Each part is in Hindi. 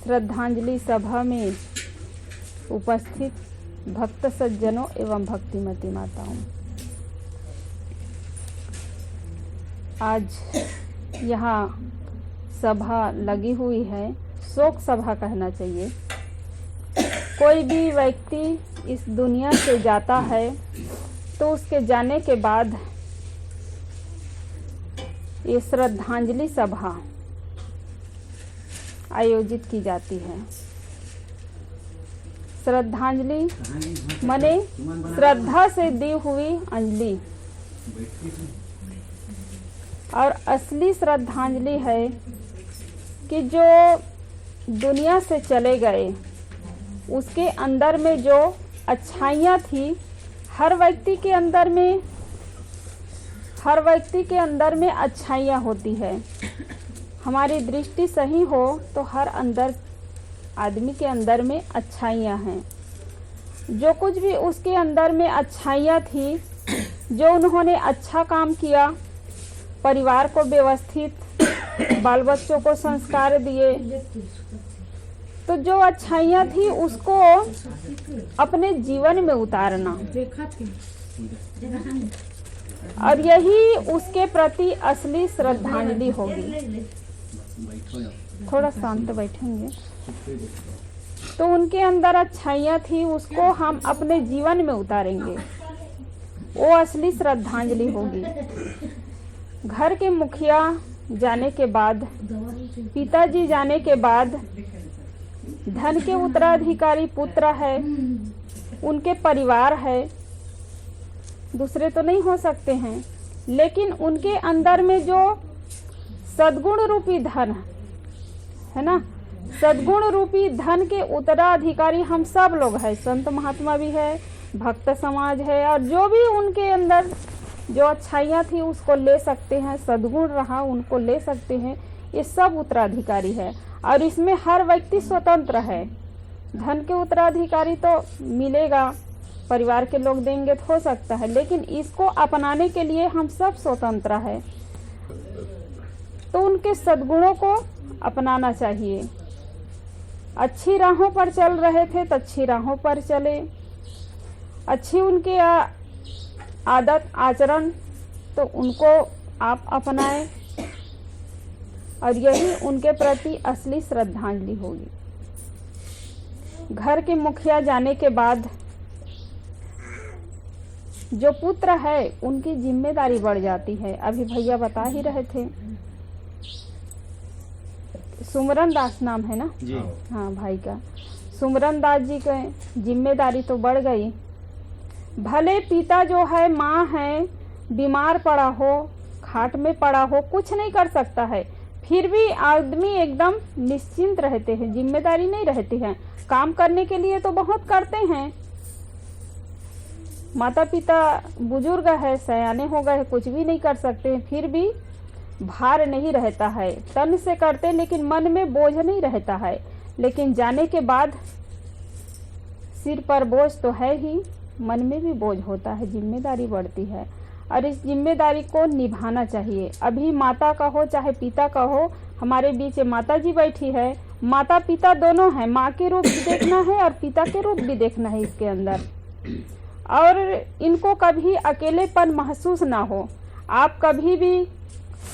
श्रद्धांजलि सभा में उपस्थित भक्त सज्जनों एवं भक्तिमती माताओं, आज यहाँ सभा लगी हुई है, शोक सभा कहना चाहिए। कोई भी व्यक्ति इस दुनिया से जाता है तो उसके जाने के बाद ये श्रद्धांजलि सभा आयोजित की जाती है। श्रद्धांजलि माने श्रद्धा से दी हुई अंजलि, और असली श्रद्धांजलि है कि जो दुनिया से चले गए उसके अंदर में जो अच्छाइयाँ थी, हर व्यक्ति के अंदर में अच्छाइयाँ होती है। हमारी दृष्टि सही हो तो हर आदमी के अंदर में अच्छाइयाँ हैं। जो कुछ भी उसके अंदर में अच्छाइयाँ थी, जो उन्होंने अच्छा काम किया, परिवार को व्यवस्थित, बाल बच्चों को संस्कार दिए, तो जो अच्छाइयाँ थी उसको अपने जीवन में उतारना, और यही उसके प्रति असली श्रद्धांजलि होगी। थोड़ा शांत बैठेंगे तो उनके अंदर अच्छाइयाँ थी उसको हम अपने जीवन में उतारेंगे, वो असली श्रद्धांजलि होगी। घर के मुखिया जाने के बाद, पिताजी जाने के बाद, धन के उत्तराधिकारी पुत्र है, उनके परिवार है, दूसरे तो नहीं हो सकते हैं, लेकिन उनके अंदर में जो सद्गुण रूपी धन है ना, सद्गुण रूपी धन के उत्तराधिकारी हम सब लोग हैं। संत महात्मा भी है, भक्त समाज है, और जो भी उनके अंदर जो अच्छाइयाँ थी उसको ले सकते हैं, सद्गुण रहा उनको ले सकते हैं, ये सब उत्तराधिकारी है। और इसमें हर व्यक्ति स्वतंत्र है। धन के उत्तराधिकारी तो मिलेगा, परिवार के लोग देंगे तो हो सकता है, लेकिन इसको अपनाने के लिए हम सब स्वतंत्र है। तो उनके सद्गुणों को अपनाना चाहिए। अच्छी राहों पर चल रहे थे तो अच्छी राहों पर चले, अच्छी उनके आदत आचरण तो उनको आप अपनाएं, और यही उनके प्रति असली श्रद्धांजलि होगी। घर के मुखिया जाने के बाद जो पुत्र है उनकी जिम्मेदारी बढ़ जाती है। अभी भैया बता ही रहे थे, सुमरन दास नाम है ना जी? हाँ भाई का, सुमरन दास जी का जिम्मेदारी तो बढ़ गई। भले पिता जो है, माँ है, बीमार पड़ा हो, खाट में पड़ा हो, कुछ नहीं कर सकता है, फिर भी आदमी एकदम निश्चिंत रहते हैं, जिम्मेदारी नहीं रहती है। काम करने के लिए तो बहुत करते हैं। माता पिता बुजुर्ग है, सयाने हो गए, कुछ भी नहीं कर सकते, फिर भी भार नहीं रहता है। तन से करते लेकिन मन में बोझ नहीं रहता है। लेकिन जाने के बाद सिर पर बोझ तो है ही, मन में भी बोझ होता है, जिम्मेदारी बढ़ती है, और इस जिम्मेदारी को निभाना चाहिए। अभी माता का हो चाहे पिता का हो, हमारे बीच माता जी बैठी है, माता पिता दोनों हैं। माँ के रूप भी देखना है और पिता के रूप भी देखना है इसके अंदर, और इनको कभी अकेलेपन महसूस ना हो। आप कभी भी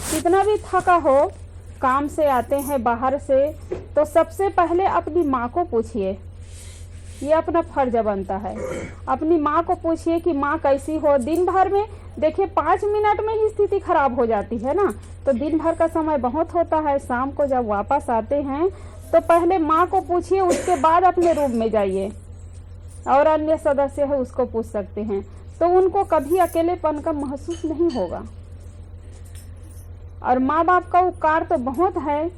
कितना भी थका हो, काम से आते हैं बाहर से, तो सबसे पहले अपनी माँ को पूछिए, ये अपना फर्ज बनता है। अपनी माँ को पूछिए कि माँ कैसी हो। दिन भर में देखिए 5 मिनट में ही स्थिति खराब हो जाती है ना, तो दिन भर का समय बहुत होता है। शाम को जब वापस आते हैं तो पहले माँ को पूछिए, उसके बाद अपने रूम में जाइए, और अन्य सदस्य है उसको पूछ सकते हैं, तो उनको कभी अकेलेपन का महसूस नहीं होगा। और माँ बाप का उपकार तो बहुत है,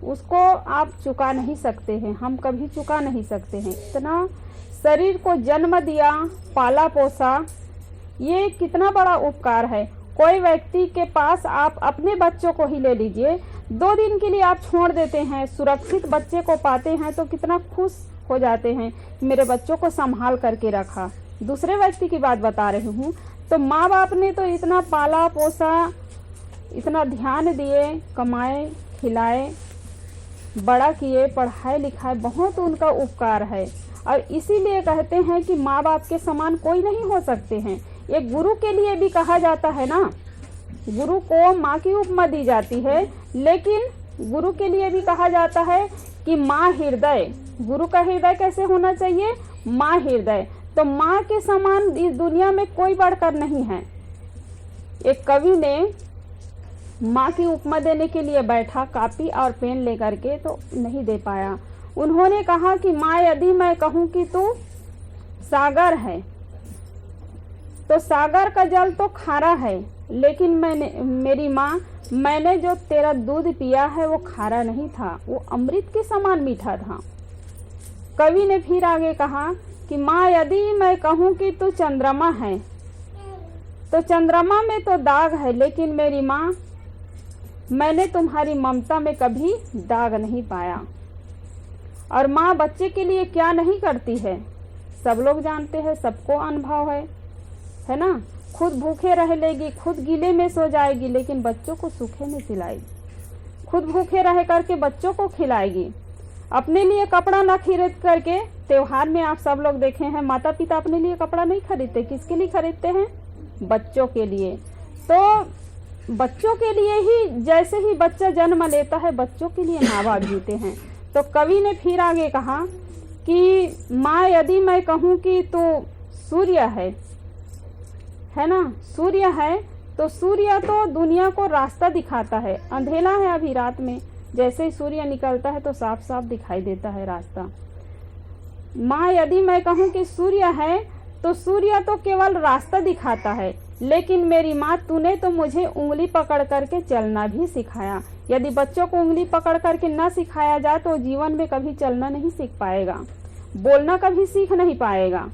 उसको आप चुका नहीं सकते हैं, हम कभी चुका नहीं सकते हैं। इतना शरीर को जन्म दिया, पाला पोसा, ये कितना बड़ा उपकार है। कोई व्यक्ति के पास आप अपने बच्चों को ही ले लीजिए, 2 दिन के लिए आप छोड़ देते हैं, सुरक्षित बच्चे को पाते हैं तो कितना खुश हो जाते हैं, मेरे बच्चों को संभाल करके रखा। दूसरे व्यक्ति की बात बता रही हूँ। तो माँ बाप ने तो इतना पाला पोसा, इतना ध्यान दिए, कमाए खिलाए, बड़ा किए, पढ़ाए लिखाए, बहुत उनका उपकार है। और इसीलिए कहते हैं कि माँ बाप के समान कोई नहीं हो सकते हैं। एक गुरु के लिए भी कहा जाता है ना, गुरु को माँ की उपमा दी जाती है, लेकिन गुरु के लिए भी कहा जाता है कि माँ हृदय। गुरु का हृदय कैसे होना चाहिए? माँ हृदय। तो माँ के समान इस दुनिया में कोई बढ़कर नहीं है। एक कवि ने माँ की उपमा देने के लिए बैठा कापी और पेन लेकर के, तो नहीं दे पाया। उन्होंने कहा कि माँ, यदि मैं कहूँ कि तू सागर है, तो सागर का जल तो खारा है, लेकिन मेरी माँ, मैंने जो तेरा दूध पिया है वो खारा नहीं था, वो अमृत के समान मीठा था। कवि ने फिर आगे कहा कि माँ, यदि मैं कहूँ कि तू चंद्रमा है, तो चंद्रमा में तो दाग है, लेकिन मेरी माँ, मैंने तुम्हारी ममता में कभी दाग नहीं पाया। और माँ बच्चे के लिए क्या नहीं करती है, सब लोग जानते हैं, सबको अनुभव है ना। खुद भूखे रह लेगी, खुद गीले में सो जाएगी, लेकिन बच्चों को सूखे में सिलाएगी। खुद भूखे रह करके बच्चों को खिलाएगी। अपने लिए कपड़ा ना खरीद करके, त्योहार में आप सब लोग देखे हैं, माता पिता अपने लिए कपड़ा नहीं खरीदते, किसके लिए खरीदते हैं? बच्चों के लिए। तो बच्चों के लिए ही, जैसे ही बच्चा जन्म लेता है, बच्चों के लिए माँ बाप जीते हैं। तो कवि ने फिर आगे कहा कि माँ, यदि मैं कहूँ कि तू सूर्य है ना, सूर्य है, तो सूर्य तो दुनिया को रास्ता दिखाता है। अंधेरा है अभी रात में, जैसे ही सूर्य निकलता है तो साफ साफ दिखाई देता है रास्ता। माँ, यदि मैं कहूँ कि सूर्य है, तो सूर्य तो केवल रास्ता दिखाता है, लेकिन मेरी माँ, तूने तो मुझे उंगली पकड़ करके चलना भी सिखाया। यदि बच्चों को उंगली पकड़ करके ना सिखाया जाए तो जीवन में कभी चलना नहीं सीख पाएगा, बोलना कभी सीख नहीं पाएगा।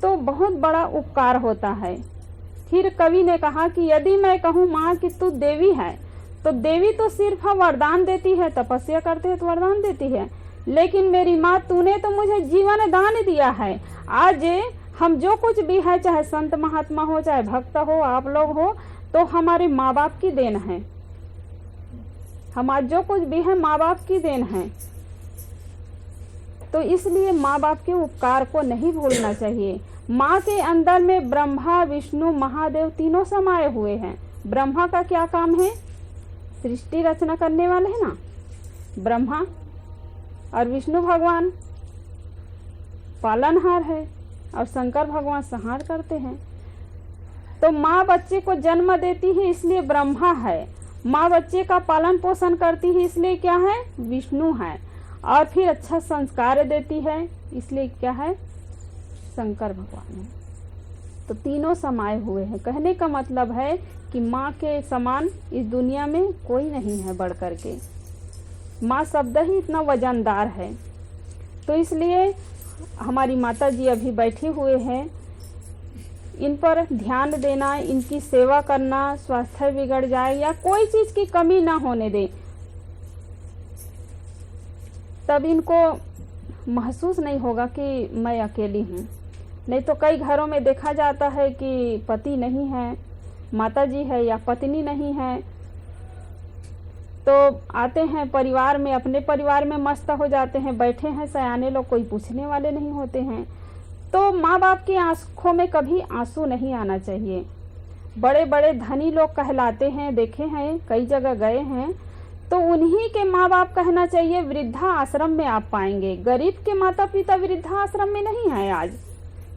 तो बहुत बड़ा उपकार होता है। फिर कवि ने कहा कि यदि मैं कहूँ माँ कि तू देवी है, तो देवी तो सिर्फ वरदान देती है, तपस्या करते हैं तो वरदान देती है, लेकिन मेरी माँ, तूने तो मुझे जीवन दान दिया है। आज हम जो कुछ भी है, चाहे संत महात्मा हो, चाहे भक्त हो, आप लोग हो, तो हमारे माँ बाप की देन है। हम आज जो कुछ भी है, माँ बाप की देन है। तो इसलिए माँ बाप के उपकार को नहीं भूलना चाहिए। माँ के अंदर में ब्रह्मा, विष्णु, महादेव तीनों समाये हुए हैं। ब्रह्मा का क्या काम है? सृष्टि रचना करने वाले हैं ना ब्रह्मा, और विष्णु भगवान पालनहार है, और शंकर भगवान संहार करते हैं। तो माँ बच्चे को जन्म देती है, इसलिए ब्रह्मा है। माँ बच्चे का पालन पोषण करती है, इसलिए क्या है? विष्णु है। और फिर अच्छा संस्कार देती है, इसलिए क्या है? शंकर भगवान है। तो तीनों समाये हुए हैं। कहने का मतलब है कि माँ के समान इस दुनिया में कोई नहीं है बढ़ करके। माँ शब्द ही इतना वजनदार है। तो इसलिए हमारी माता जी अभी बैठी हुए हैं, इन पर ध्यान देना, इनकी सेवा करना, स्वास्थ्य बिगड़ जाए या कोई चीज की कमी ना होने दे, तब इनको महसूस नहीं होगा कि मैं अकेली हूँ। नहीं तो कई घरों में देखा जाता है कि पति नहीं है, माता जी है या पत्नी नहीं है, तो आते हैं परिवार में, अपने परिवार में मस्त हो जाते हैं, बैठे हैं सयाने लोग, कोई पूछने वाले नहीं होते हैं। तो माँ बाप की आंखों में कभी आंसू नहीं आना चाहिए। बड़े बड़े धनी लोग कहलाते हैं, देखे हैं, कई जगह गए हैं, तो उन्हीं के माँ बाप कहना चाहिए वृद्धा आश्रम में आप पाएंगे। गरीब के माता पिता वृद्धा आश्रम में नहीं है। आज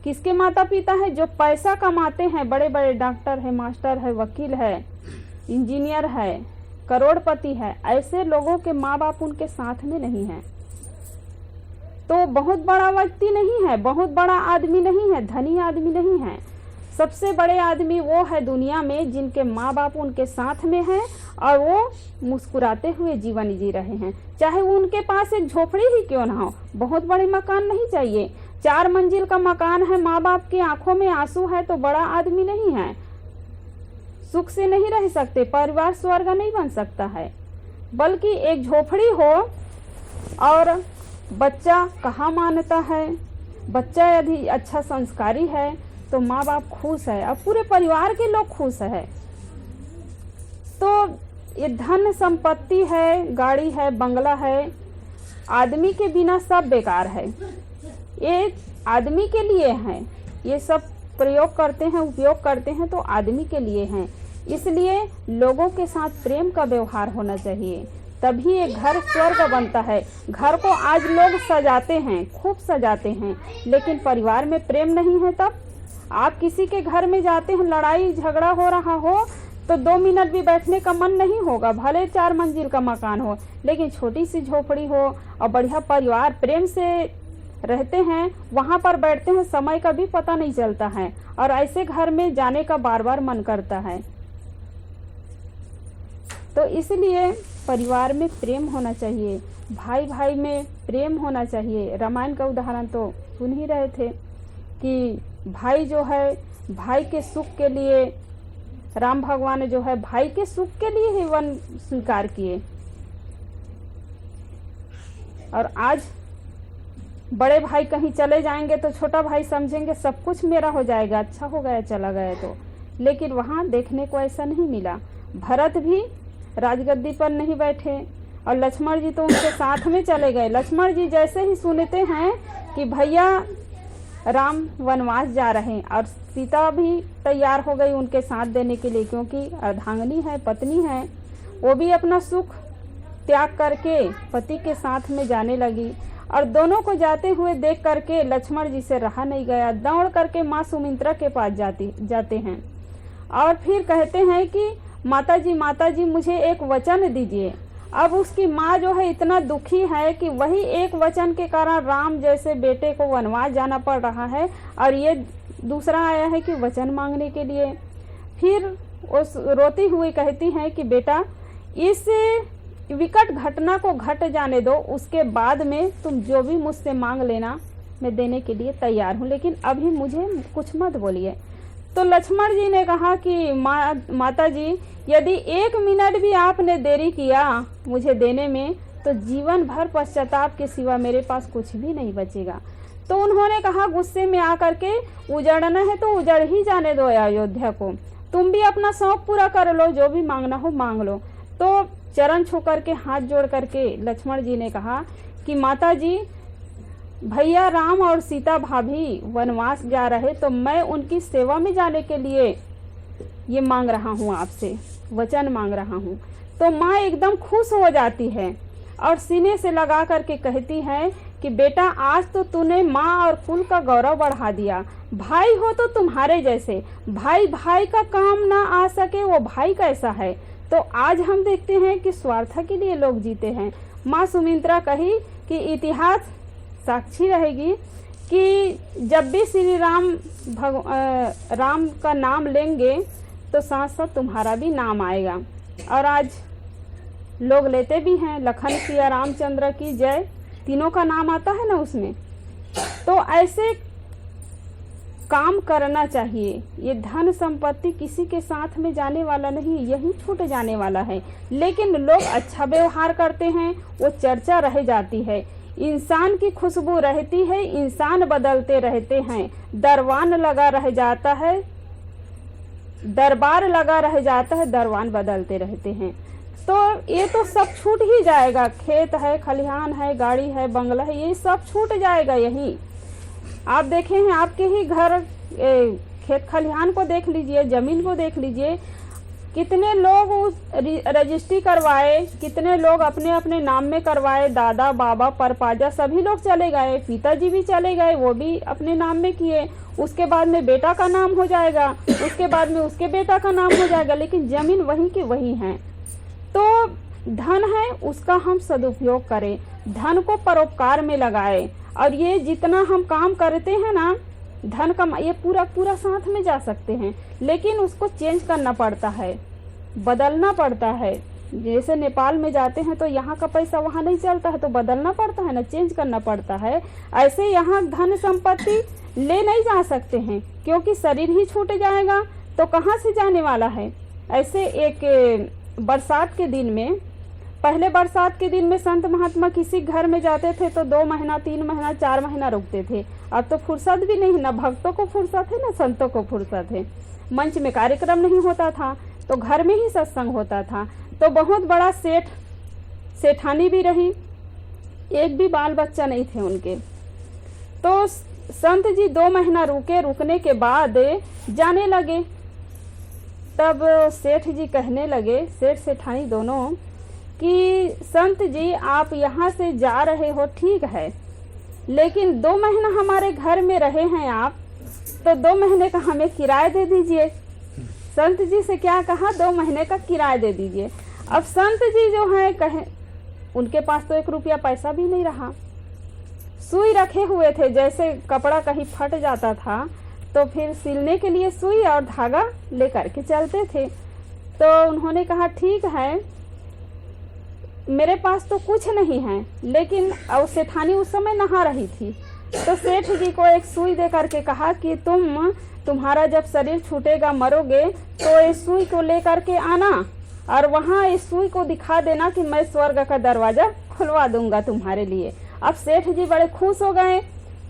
किसके माता पिता है? जो पैसा कमाते हैं, बड़े बड़े डॉक्टर है, मास्टर है, वकील है, इंजीनियर है, करोड़पति है, ऐसे लोगों के माँ बाप उनके साथ में नहीं है। तो बहुत बड़ा व्यक्ति नहीं है, बहुत बड़ा आदमी नहीं है, धनी आदमी नहीं है। सबसे बड़े आदमी वो है दुनिया में जिनके माँ बाप उनके साथ में हैं और वो मुस्कुराते हुए जीवन जी रहे हैं। चाहे उनके पास एक झोपड़ी ही क्यों ना हो, बहुत बड़े मकान नहीं चाहिए, 4 मंजिल का मकान है, माँ बाप की आंखों में आंसू है, तो बड़ा आदमी नहीं है, सुख से नहीं रह सकते, परिवार स्वर्ग नहीं बन सकता है। बल्कि एक झोपड़ी हो और बच्चा कहाँ मानता है, बच्चा यदि अच्छा संस्कारी है तो माँ बाप खुश है और पूरे परिवार के लोग खुश है। तो ये धन संपत्ति है, गाड़ी है, बंगला है, आदमी के बिना सब बेकार है। ये आदमी के लिए हैं, ये सब प्रयोग करते हैं, उपयोग करते हैं तो आदमी के लिए हैं। इसलिए लोगों के साथ प्रेम का व्यवहार होना चाहिए, तभी ये घर स्वर्ग बनता है। घर को आज लोग सजाते हैं, खूब सजाते हैं, लेकिन परिवार में प्रेम नहीं है। तब आप किसी के घर में जाते हैं, लड़ाई झगड़ा हो रहा हो तो 2 मिनट भी बैठने का मन नहीं होगा, भले 4 मंजिल का मकान हो, लेकिन छोटी सी झोपड़ी हो और बढ़िया परिवार प्रेम से रहते हैं, वहाँ पर बैठते हैं, समय का भी पता नहीं चलता है और ऐसे घर में जाने का बार बार मन करता है। तो इसलिए परिवार में प्रेम होना चाहिए, भाई भाई में प्रेम होना चाहिए। रामायण का उदाहरण तो सुन ही रहे थे कि भाई जो है भाई के सुख के लिए, राम भगवान जो है भाई के सुख के लिए ही वन स्वीकार किए। और आज बड़े भाई कहीं चले जाएंगे तो छोटा भाई समझेंगे सब कुछ मेरा हो जाएगा, अच्छा हो गया चला गया तो, लेकिन वहाँ देखने को ऐसा नहीं मिला। भरत भी राजगद्दी पर नहीं बैठे और लक्ष्मण जी तो उनके साथ में चले गए। लक्ष्मण जी जैसे ही सुनते हैं कि भैया राम वनवास जा रहे हैं, और सीता भी तैयार हो गई उनके साथ देने के लिए, क्योंकि अर्धांगिनी है, पत्नी है, वो भी अपना सुख त्याग करके पति के साथ में जाने लगी। और दोनों को जाते हुए देख करके लक्ष्मण जी से रहा नहीं गया, दौड़ करके माँ सुमित्रा के पास जाते हैं और फिर कहते हैं कि माता जी मुझे एक वचन दीजिए। अब उसकी माँ जो है इतना दुखी है कि वही एक वचन के कारण राम जैसे बेटे को वनवास जाना पड़ रहा है, और ये दूसरा आया है कि वचन मांगने के लिए। फिर उस रोती हुई कहती हैं कि बेटा इस विकट घटना को घट जाने दो, उसके बाद में तुम जो भी मुझसे मांग लेना, मैं देने के लिए तैयार हूँ, लेकिन अभी मुझे कुछ मत बोलिए। तो लक्ष्मण जी ने कहा कि माता जी यदि 1 मिनट भी आपने देरी किया मुझे देने में तो जीवन भर पश्चाताप के सिवा मेरे पास कुछ भी नहीं बचेगा। तो उन्होंने कहा गुस्से में आकर के उजड़ना है तो उजड़ ही जाने दो अयोध्या को, तुम भी अपना शौक पूरा कर लो, जो भी मांगना हो मांग लो। तो चरण छू करके हाथ जोड़ करके लक्ष्मण जी ने कहा कि माता जी भैया राम और सीता भाभी वनवास जा रहे तो मैं उनकी सेवा में जाने के लिए ये मांग रहा हूँ, आपसे वचन मांग रहा हूँ। तो माँ एकदम खुश हो जाती है और सीने से लगा करके कहती है कि बेटा आज तो तूने माँ और कुल का गौरव बढ़ा दिया। भाई हो तो तुम्हारे जैसे, भाई भाई का काम ना आ सके वो भाई कैसा है। तो आज हम देखते हैं कि स्वार्थ के लिए लोग जीते हैं। माँ सुमित्रा कही कि इतिहास साक्षी रहेगी कि जब भी श्री राम राम का नाम लेंगे तो साथ साथ तुम्हारा भी नाम आएगा। और आज लोग लेते भी हैं, लखन सिया रामचंद्र की जय, तीनों का नाम आता है ना उसमें। तो ऐसे काम करना चाहिए। ये धन संपत्ति किसी के साथ में जाने वाला नहीं, यही छूट जाने वाला है। लेकिन लोग अच्छा व्यवहार करते हैं, वो चर्चा रह जाती है। इंसान की खुशबू रहती है, इंसान बदलते रहते हैं। दरबार लगा रह जाता है, दरबान बदलते रहते हैं। तो ये तो सब छूट ही जाएगा। खेत है, खलिहान है, गाड़ी है, बंगला है, ये सब छूट जाएगा। यही आप देखे हैं, आपके ही घर खेत खलिहान को देख लीजिए, जमीन को देख लीजिए, कितने लोग उस रजिस्ट्री करवाए, कितने लोग अपने अपने नाम में करवाए, दादा बाबा परपाजा सभी लोग चले गए, पिताजी भी चले गए, वो भी अपने नाम में किए। उसके बाद में बेटा का नाम हो जाएगा, उसके बाद में उसके बेटा का नाम हो जाएगा, लेकिन जमीन वहीं की वहीं है। तो धन है उसका हम सदुपयोग करें, धन को परोपकार में लगाएं। और ये जितना हम काम करते हैं ना, धन का ये पूरा साथ में जा सकते हैं, लेकिन उसको चेंज करना पड़ता है, बदलना पड़ता है। जैसे नेपाल में जाते हैं तो यहाँ का पैसा वहाँ नहीं चलता है, तो बदलना पड़ता है ना, चेंज करना पड़ता है। ऐसे यहाँ धन संपत्ति ले नहीं जा सकते हैं, क्योंकि शरीर ही छूट जाएगा तो कहाँ से जाने वाला है। ऐसे एक बरसात के दिन में, पहले बरसात के दिन में संत महात्मा किसी घर में जाते थे तो 2 महीना 3 महीना 4 महीना रुकते थे। अब तो फुर्सत भी नहीं, ना भक्तों को फुर्सत है ना संतों को फुर्सत है। मंच में कार्यक्रम नहीं होता था, तो घर में ही सत्संग होता था। तो बहुत बड़ा सेठानी भी रही, एक भी बाल बच्चा नहीं थे उनके। तो संत जी 2 महीना रुके, रुकने के बाद जाने लगे। तब सेठ जी कहने लगे, सेठ सेठानी दोनों, कि संत जी आप यहाँ से जा रहे हो ठीक है, लेकिन 2 महीना हमारे घर में रहे हैं आप, तो 2 महीने का हमें किराया दे दीजिए। संत जी से क्या कहा, 2 महीने का किराया दे दीजिए। अब संत जी जो है कहे, उनके पास तो 1 रुपया पैसा भी नहीं रहा। सुई रखे हुए थे, जैसे कपड़ा कहीं फट जाता था तो फिर सिलने के लिए सुई और धागा लेकर के चलते थे। तो उन्होंने कहा ठीक है, मेरे पास तो कुछ नहीं है, लेकिन सेठानी उस समय नहा रही थी। तो सेठ जी को एक सुई दे करके कहा कि तुम्हारा जब शरीर छूटेगा, मरोगे, तो इस सुई को लेकर के आना और वहाँ इस सुई को दिखा देना कि मैं स्वर्ग का दरवाजा खुलवा दूंगा तुम्हारे लिए। अब सेठ जी बड़े खुश हो गए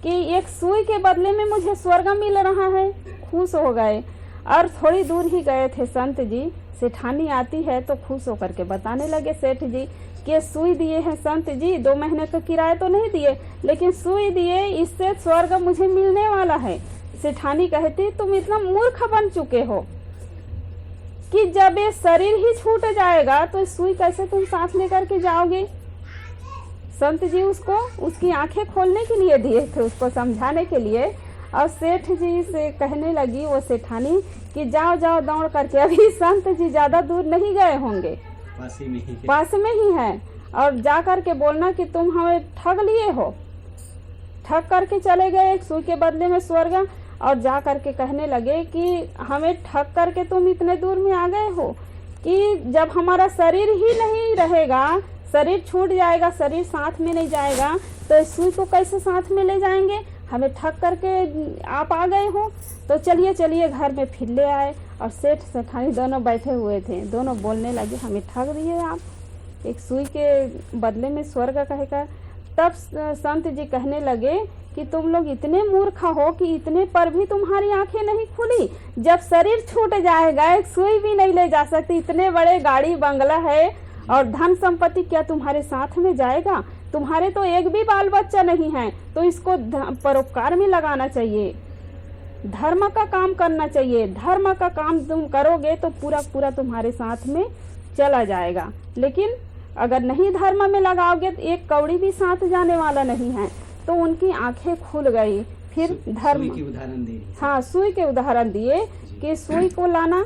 कि एक सुई के बदले में मुझे स्वर्ग मिल रहा है, खुश हो गए। और थोड़ी दूर ही गए थे संत जी, सेठानी आती है तो खुश होकर के बताने लगे सेठ जी कि सुई दिए हैं संत जी, 2 महीने का किराया तो नहीं दिए, लेकिन सुई दिए, इससे स्वर्ग मुझे मिलने वाला है। सेठानी कहती तुम इतना मूर्ख बन चुके हो कि जब ये शरीर ही छूट जाएगा तो सुई कैसे तुम साथ लेकर के जाओगे। संत जी उसकी आंखें खोलने के लिए दिए थे, उसको समझाने के लिए। और सेठ जी से कहने लगी वो सेठानी कि जाओ जाओ दौड़ करके, अभी संत जी ज्यादा दूर नहीं गए होंगे, पास में ही है, और जा करके बोलना कि तुम हमें ठग लिए हो, ठग करके चले गए एक सुई के बदले में स्वर्ग। और जा करके कहने लगे कि हमें ठग करके तुम इतने दूर में आ गए हो कि जब हमारा शरीर ही नहीं रहेगा, शरीर छूट जाएगा, शरीर साथ में नहीं जाएगा, तो इस सुई को कैसे साथ में ले जाएंगे, हमें ठग करके आप आ गए हो। तो चलिए चलिए घर में फिर ले आए। और सेठ सेठानी दोनों बैठे हुए थे, दोनों बोलने लगे हमें ठग दिए आप, एक सुई के बदले में स्वर्ग कहेगा। तब संत जी कहने लगे कि तुम लोग इतने मूर्ख हो कि इतने पर भी तुम्हारी आंखें नहीं खुली। जब शरीर छूट जाएगा, एक सुई भी नहीं ले जा सकती, इतने बड़े गाड़ी बंगला है और धन संपत्ति क्या तुम्हारे साथ में जाएगा। तुम्हारे तो एक भी बाल बच्चा नहीं है, तो इसको परोपकार में लगाना चाहिए, धर्म का काम करना चाहिए। धर्म का काम तुम करोगे तो पूरा पूरा तुम्हारे साथ में चला जाएगा, लेकिन अगर नहीं धर्म में लगाओगे तो एक कौड़ी भी साथ जाने वाला नहीं है। तो उनकी आंखें खुल गई। फिर धर्म, हाँ, सुई के उदाहरण दिए कि सुई को लाना,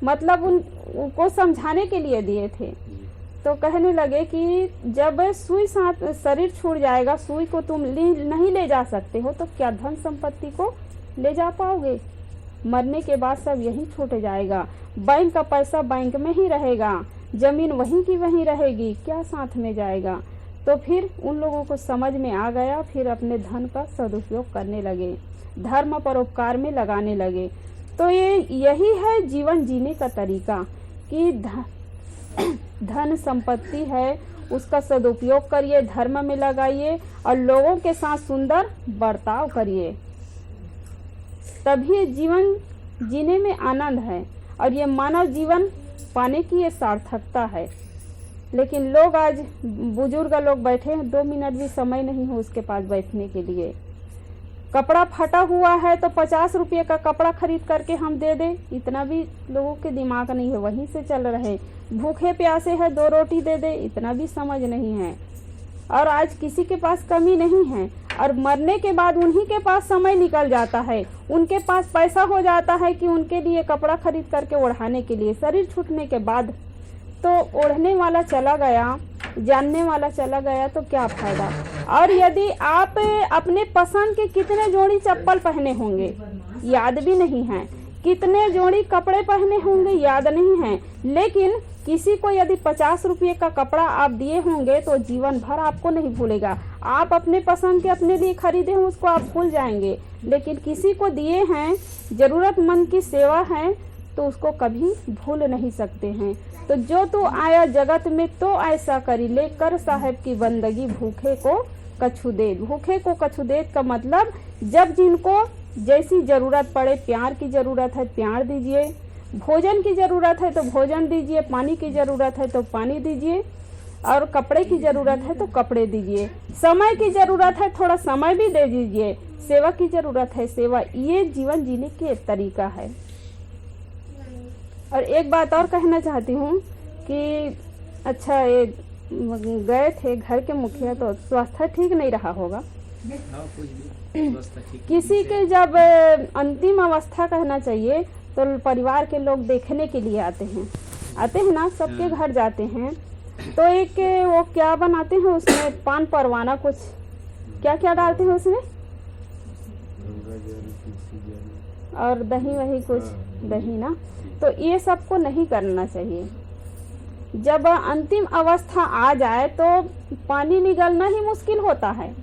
मतलब उनको समझाने के लिए दिए थे। तो कहने लगे कि जब सुई साथ शरीर छूट जाएगा, सुई को तुम नहीं ले जा सकते हो, तो क्या धन संपत्ति को ले जा पाओगे। मरने के बाद सब यही छूट जाएगा, बैंक का पैसा बैंक में ही रहेगा, जमीन वहीं की वहीं रहेगी, क्या साथ में जाएगा। तो फिर उन लोगों को समझ में आ गया, फिर अपने धन का सदुपयोग करने लगे, धर्म परोपकार में लगाने लगे। तो यही है जीवन जीने का तरीका कि धन संपत्ति है उसका सदुपयोग करिए, धर्म में लगाइए और लोगों के साथ सुंदर बर्ताव करिए, तभी जीवन जीने में आनंद है और ये मानव जीवन पाने की ये सार्थकता है। लेकिन लोग आज बुजुर्ग लोग बैठे हैं, 2 मिनट भी समय नहीं हो उसके पास बैठने के लिए। कपड़ा फटा हुआ है तो 50 रुपये का कपड़ा खरीद करके हम दे दें, इतना भी लोगों के दिमाग नहीं है, वहीं से चल रहे। भूखे प्यासे है 2 रोटी दे दे, इतना भी समझ नहीं है। और आज किसी के पास कमी नहीं है, और मरने के बाद उन्हीं के पास समय निकल जाता है, उनके पास पैसा हो जाता है कि उनके लिए कपड़ा खरीद करके ओढ़ाने के लिए। शरीर छूटने के बाद तो ओढ़ने वाला चला गया, जानने वाला चला गया, तो क्या फायदा। और यदि आप अपने पसंद के कितने जोड़ी चप्पल पहने होंगे याद भी नहीं है, कितने जोड़ी कपड़े पहने होंगे याद नहीं है, लेकिन किसी को यदि 50 रुपये का कपड़ा आप दिए होंगे तो जीवन भर आपको नहीं भूलेगा। आप अपने पसंद के अपने लिए खरीदे हैं उसको आप भूल जाएंगे, लेकिन किसी को दिए हैं, जरूरतमंद की सेवा है, तो उसको कभी भूल नहीं सकते हैं। तो जो तू आया जगत में तो ऐसा करी ले, कर साहेब की बंदगी भूखे को कछु दे। भूखे को कछु दे का मतलब जब जिनको जैसी जरूरत पड़े, प्यार की जरूरत है प्यार दीजिए, भोजन की ज़रूरत है तो भोजन दीजिए, पानी की ज़रूरत है तो पानी दीजिए, और कपड़े की ज़रूरत है तो कपड़े दीजिए, समय की ज़रूरत है थोड़ा समय भी दे दीजिए, सेवा की ज़रूरत है सेवा। ये जीवन जीने के तरीका है। और एक बात और कहना चाहती हूँ कि अच्छा, ये गए थे घर के मुखिया तो स्वास्थ्य ठीक नहीं रहा होगा। किसी के जब अंतिम अवस्था कहना चाहिए तो परिवार के लोग देखने के लिए आते हैं ना, सबके घर जाते हैं। तो एक वो क्या बनाते हैं उसमें, पान परवाना, कुछ क्या क्या डालते हैं उसमें, और दही वही कुछ, दही ना। तो ये सबको नहीं करना चाहिए। जब अंतिम अवस्था आ जाए तो पानी निगलना ही मुश्किल होता है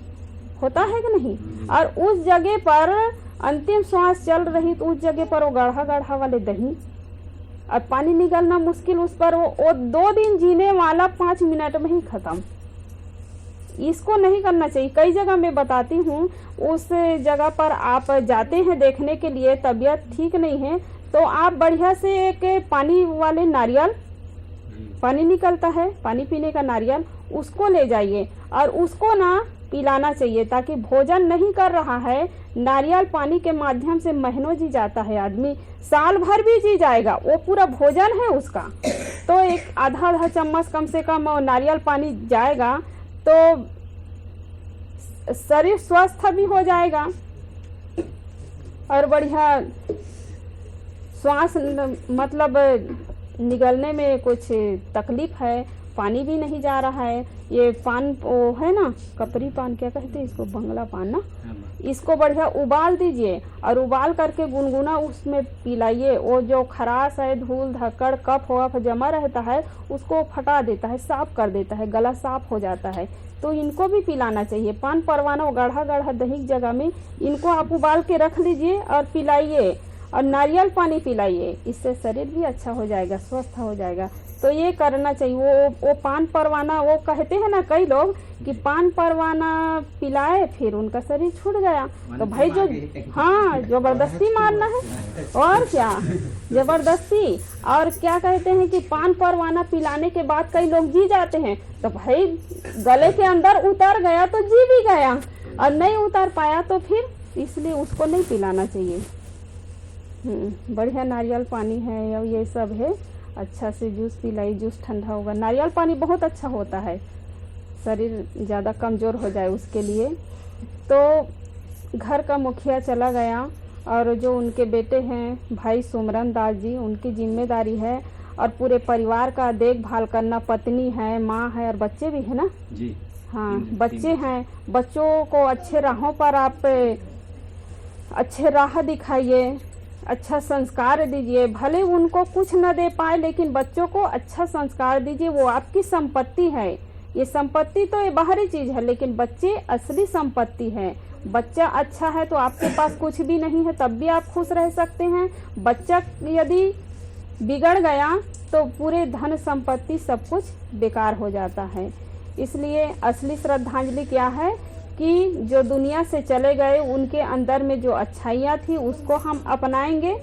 कि नहीं। और उस जगह पर अंतिम श्वास चल रही तो उस जगह पर वो गाढ़ा गाढ़ा वाले दही और पानी निकलना मुश्किल, उस पर वो 2 दिन जीने वाला 5 मिनट में ही खत्म। इसको नहीं करना चाहिए। कई जगह मैं बताती हूँ, उस जगह पर आप जाते हैं देखने के लिए, तबीयत ठीक नहीं है तो आप बढ़िया से एक पानी वाले नारियल, पानी निकलता है पानी पीने का नारियल, उसको ले जाइए और उसको ना पिलाना चाहिए, ताकि भोजन नहीं कर रहा है, नारियल पानी के माध्यम से महीनों जी जाता है आदमी, साल भर भी जी जाएगा, वो पूरा भोजन है उसका। तो एक आधा चम्मच कम से कम नारियल पानी जाएगा तो शरीर स्वस्थ भी हो जाएगा और बढ़िया श्वास मतलब निगलने में कुछ तकलीफ है, पानी भी नहीं जा रहा है। ये पान वो है ना, कपरी पान क्या कहते हैं इसको, बंगला पान ना, इसको बढ़िया उबाल दीजिए और उबाल करके गुनगुना उसमें पिलाइए। वो जो खराश है, धूल धक्कड़ कफ वफ जमा रहता है उसको फटा देता है, साफ कर देता है, गला साफ हो जाता है। तो इनको भी पिलाना चाहिए। पान परवाना गाढ़ा गाढ़ा दही जगह में इनको आप उबाल के रख लीजिए और पिलाइए, और नारियल पानी पिलाइए, इससे शरीर भी अच्छा हो जाएगा, स्वस्थ हो जाएगा। तो ये करना चाहिए। वो पान परवाना, वो कहते हैं ना कई लोग कि पान परवाना पिलाए फिर उनका शरीर छूट गया, तो भाई जो हाँ जबरदस्ती मारना है और क्या, जबरदस्ती। और क्या कहते हैं कि पान परवाना पिलाने के बाद कई लोग जी जाते हैं, तो भाई गले के अंदर उतर गया तो जी भी गया, और नहीं उतर पाया तो फिर, इसलिए उसको नहीं पिलाना चाहिए। बढ़िया नारियल पानी है या ये सब है, अच्छा से जूस पिलाई, जूस ठंडा होगा। नारियल पानी बहुत अच्छा होता है, शरीर ज़्यादा कमज़ोर हो जाए उसके लिए। तो घर का मुखिया चला गया और जो उनके बेटे हैं भाई सुमरन दास जी, उनकी जिम्मेदारी है और पूरे परिवार का देखभाल करना। पत्नी है, माँ है और बच्चे भी है ना जी। हाँ बच्चे हैं, बच्चों को अच्छे राहों पर आप अच्छे राह दिखाइए, अच्छा संस्कार दीजिए। भले उनको कुछ न दे पाए लेकिन बच्चों को अच्छा संस्कार दीजिए, वो आपकी संपत्ति है। ये संपत्ति तो ये बाहरी चीज़ है, लेकिन बच्चे असली संपत्ति है। बच्चा अच्छा है तो आपके पास कुछ भी नहीं है तब भी आप खुश रह सकते हैं। बच्चा यदि बिगड़ गया तो पूरे धन संपत्ति सब कुछ बेकार हो जाता है। इसलिए असली श्रद्धांजलि क्या है कि जो दुनिया से चले गए उनके अंदर में जो अच्छाइयाँ थी उसको हम अपनाएंगे,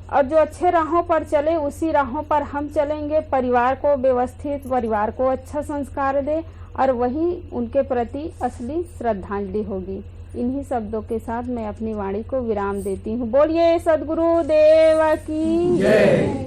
और जो अच्छे राहों पर चले उसी राहों पर हम चलेंगे। परिवार को व्यवस्थित, परिवार को अच्छा संस्कार दे, और वही उनके प्रति असली श्रद्धांजलि होगी। इन्हीं शब्दों के साथ मैं अपनी वाणी को विराम देती हूँ। बोलिए सद्गुरु देव की जय।